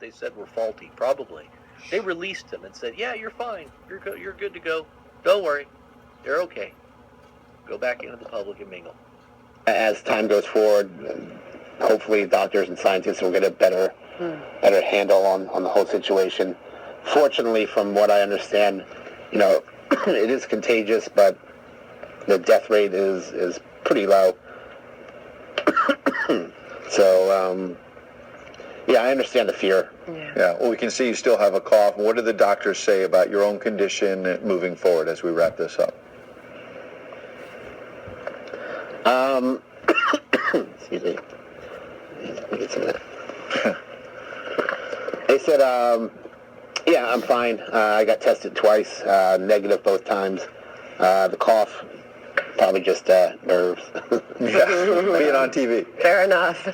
they said were faulty, probably. They released him and said, yeah, you're fine. You're good to go. Don't worry. They're okay. Go back into the public and mingle. As time goes forward, hopefully doctors and scientists will get a better handle on the whole situation. Fortunately, from what I understand, it is contagious, but the death rate is pretty low. So, I understand the fear. Yeah, well, we can see you still have a cough. What do the doctors say about your own condition moving forward as we wrap this up? Excuse me. Let me get some of that. They said, I'm fine. I got tested twice, negative both times. The cough, probably just nerves. Yeah, being on TV. Fair enough.